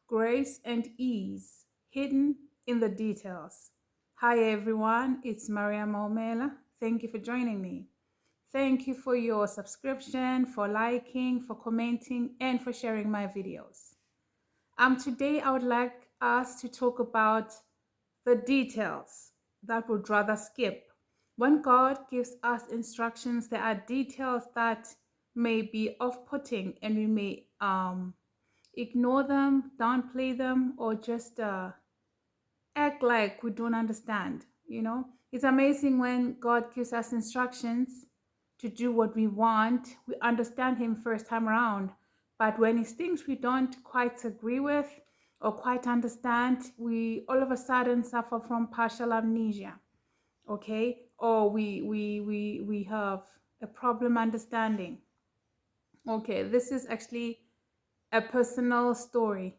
grace and ease hidden in the details. Hi everyone, it's Maria Maumela. Thank you for joining me. Thank you for your subscription, for liking, for commenting, and for sharing my videos. Today I would like us to talk about the details that would rather skip. When God gives us instructions, there are details that may be off-putting and we may ignore them, downplay them, or just act like we don't understand. It's amazing when God gives us instructions to do what we want. We understand Him first time around, but when it's things we don't quite agree with or quite understand, we all of a sudden suffer from partial amnesia. Okay, or we have a problem understanding. Okay, this is actually a personal story.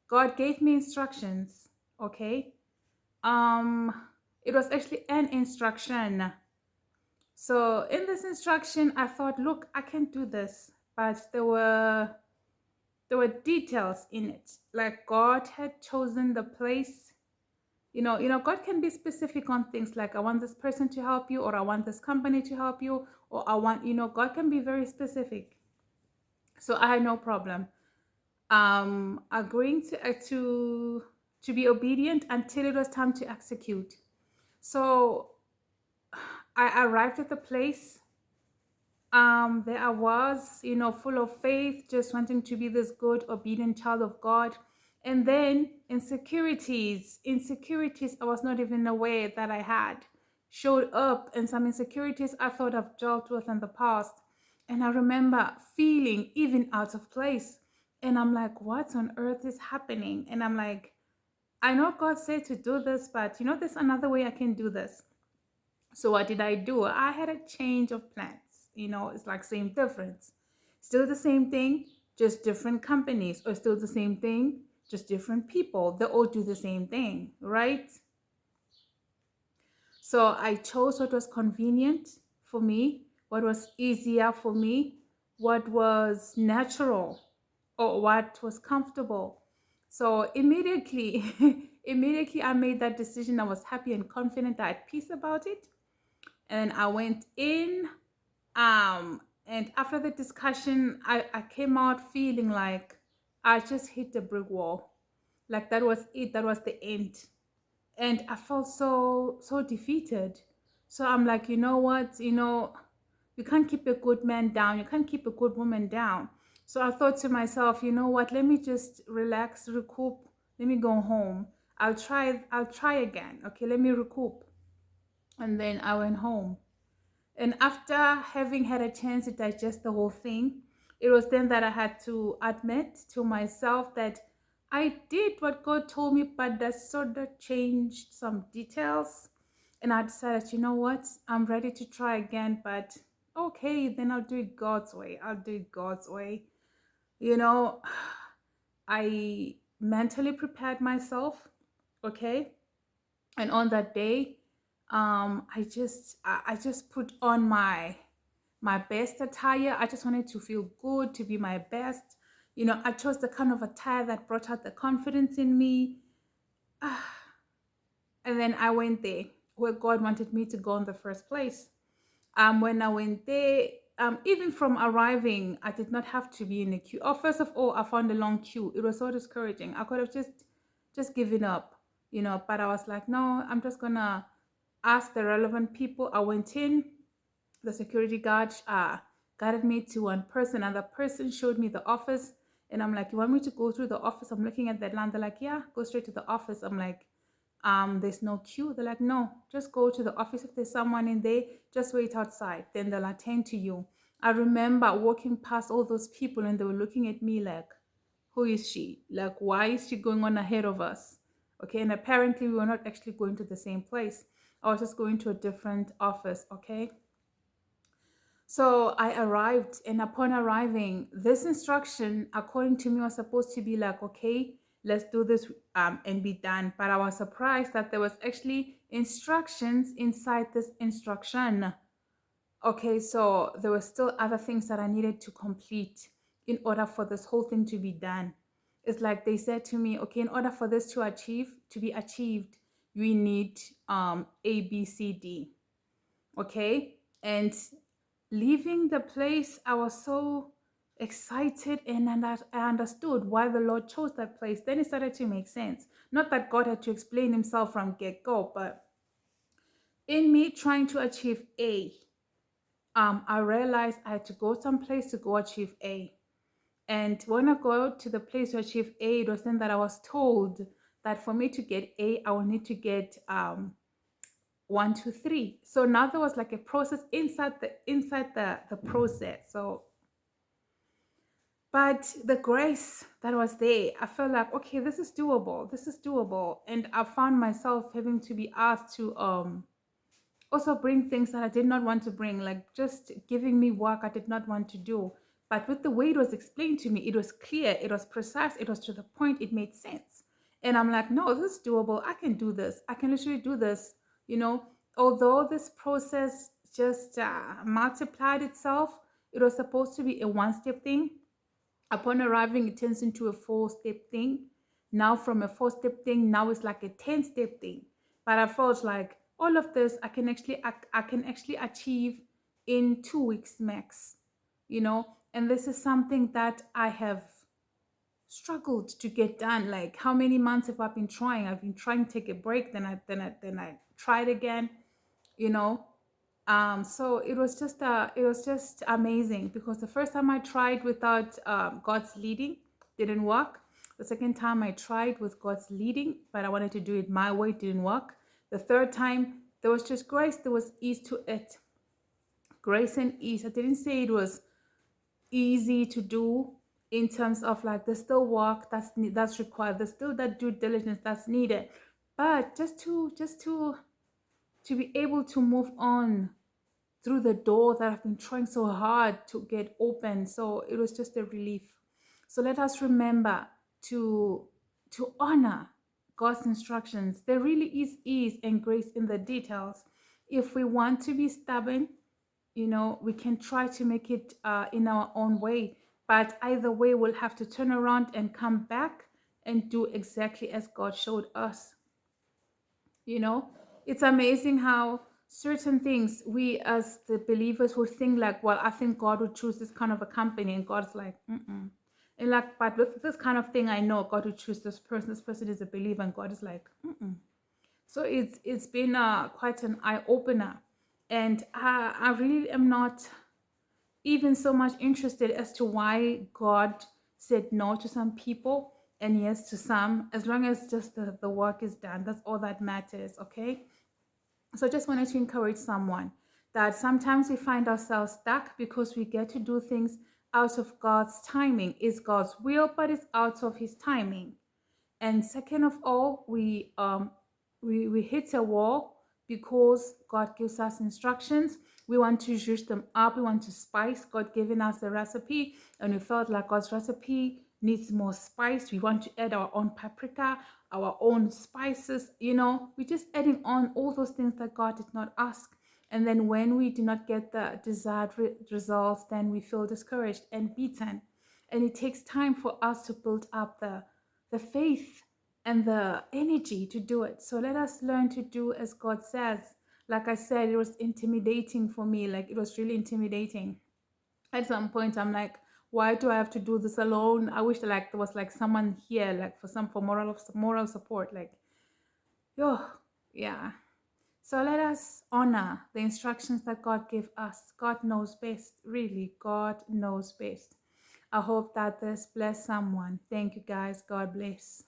God gave me instructions. Okay, um it was actually an instruction. So in this instruction I thought, look, I can do this, but there were details in it, like God had chosen the place. God can be specific on things, like I want this person to help you, or I want this company to help you, or I want, God can be very specific. So I had no problem agreeing to be obedient until it was time to execute. So I arrived at the place. There I was, full of faith, just wanting to be this good, obedient child of God. And then insecurities I was not even aware that I had showed up, and some insecurities I thought I've dealt with in the past. And I remember feeling even out of place. And I'm like, what on earth is happening? And I'm like, I know God said to do this, but there's another way I can do this. So what did I do? I had a change of plans. It's like same difference. Still the same thing, just different companies, or still the same thing, just different people. They all do the same thing, right? So I chose what was convenient for me, what was easier for me, what was natural, or what was comfortable. So immediately, immediately I made that decision. I was happy and confident. I had peace about it. And I went in. And after the discussion, I came out feeling like I just hit the brick wall. Like that was it, that was the end. And I felt so defeated. So I'm like, you know what? You can't keep a good man down, you can't keep a good woman down. So I thought to myself, you know what, let me just relax, recoup, let me go home. I'll try again. Okay, let me recoup. And then I went home. And after having had a chance to digest the whole thing, it was then that I had to admit to myself that I did what God told me, but that sort of changed some details. And I decided, you know what, I'm ready to try again, but okay, then I'll do it God's way. I'll do it God's way. You know, I mentally prepared myself, okay? And on that day, I just put on my best attire. I just wanted to feel good, to be my best. I chose the kind of attire that brought out the confidence in me. And then I went there where God wanted me to go in the first place. When I went there, even from arriving, I did not have to be in a queue. Oh, first of all, I found a long queue. It was so discouraging. I could have just given up, but I was like, no, I'm just gonna ask the relevant people. I went in. The security guard guided me to one person, and the person showed me the office. And I'm like, you want me to go through the office? I'm looking at that line. They're like, yeah, go straight to the office. I'm like, there's no queue. They're like, no, just go to the office. If there's someone in there, just wait outside. Then they'll attend to you. I remember walking past all those people, and they were looking at me like, who is she? Like, why is she going on ahead of us? Okay, and apparently we were not actually going to the same place. I was just going to a different office, okay? So I arrived, and upon arriving, this instruction, according to me, was supposed to be like, okay, let's do this and be done. But I was surprised that there was actually instructions inside this instruction. Okay, so there were still other things that I needed to complete in order for this whole thing to be done. It's like they said to me, okay, in order for this to be achieved, we need A, B, C, D. Okay. And leaving the place, I was so excited, and I understood why the Lord chose that place. Then it started to make sense. Not that God had to explain himself from get-go, but in me trying to achieve A, I realized I had to go someplace to go achieve A. And when I go to the place to achieve A, it was then that I was told that for me to get A, I will need to get 1, 2, 3. So now there was like a process inside the process. So, but the grace that was there, I felt like, okay, this is doable. This is doable. And I found myself having to be asked to also bring things that I did not want to bring, like just giving me work I did not want to do. But with the way it was explained to me, it was clear, it was precise, it was to the point, it made sense. And I'm like, no, this is doable. I can do this. I can literally do this. You know, although this process just multiplied itself, it was supposed to be a 1 step thing. Upon arriving, it turns into a 4 step thing. Now, from a 4 step thing, now it's like a 10 step thing. But I felt like all of this I can actually achieve in 2 weeks max, you know. And this is something that I have struggled to get done. Like, how many months have I been trying? I've been trying to take a break, then I tried again, you know. So it was just amazing, because the first time I tried without God's leading, didn't work. The second time I tried with God's leading, but I wanted to do it my way, didn't work. The third time, there was just grace, there was ease to it. Grace and ease. I didn't say it was easy to do, in terms of like there's still work that's required, there's still that due diligence that's needed, but just to be able to move on through the door that I've been trying so hard to get open. So it was just a relief. So let us remember to honor God's instructions. There really is ease and grace in the details. If we want to be stubborn, you know, we can try to make it in our own way. But either way, we'll have to turn around and come back and do exactly as God showed us. You know, it's amazing how certain things we as the believers would think like, well, I think God would choose this kind of a company, and God's like, mm-mm. And like, but with this kind of thing, I know God would choose this person. This person is a believer, and God is like, mm-mm. So it's been quite an eye opener, and I really am not even so much interested as to why God said no to some people and yes to some, as long as just the work is done. That's all that matters, okay? So I just wanted to encourage someone that sometimes we find ourselves stuck because we get to do things out of God's timing. It's God's will, but it's out of his timing. And second of all, we hit a wall because God gives us instructions. We want to juice them up. We want to spice. God giving us the recipe, and we felt like God's recipe needs more spice. We want to add our own paprika, our own spices. You know, we're just adding on all those things that God did not ask. And then when we do not get the desired results, then we feel discouraged and beaten. And it takes time for us to build up the faith and the energy to do it. So let us learn to do as God says. Like I said, it was intimidating for me. Like, it was really intimidating. At some point, I'm like, why do I have to do this alone? I wish like there was like someone here, like for moral support. Like, yo, yeah. So let us honor the instructions that God gave us. God knows best. Really, God knows best. I hope that this bless someone. Thank you, guys. God bless.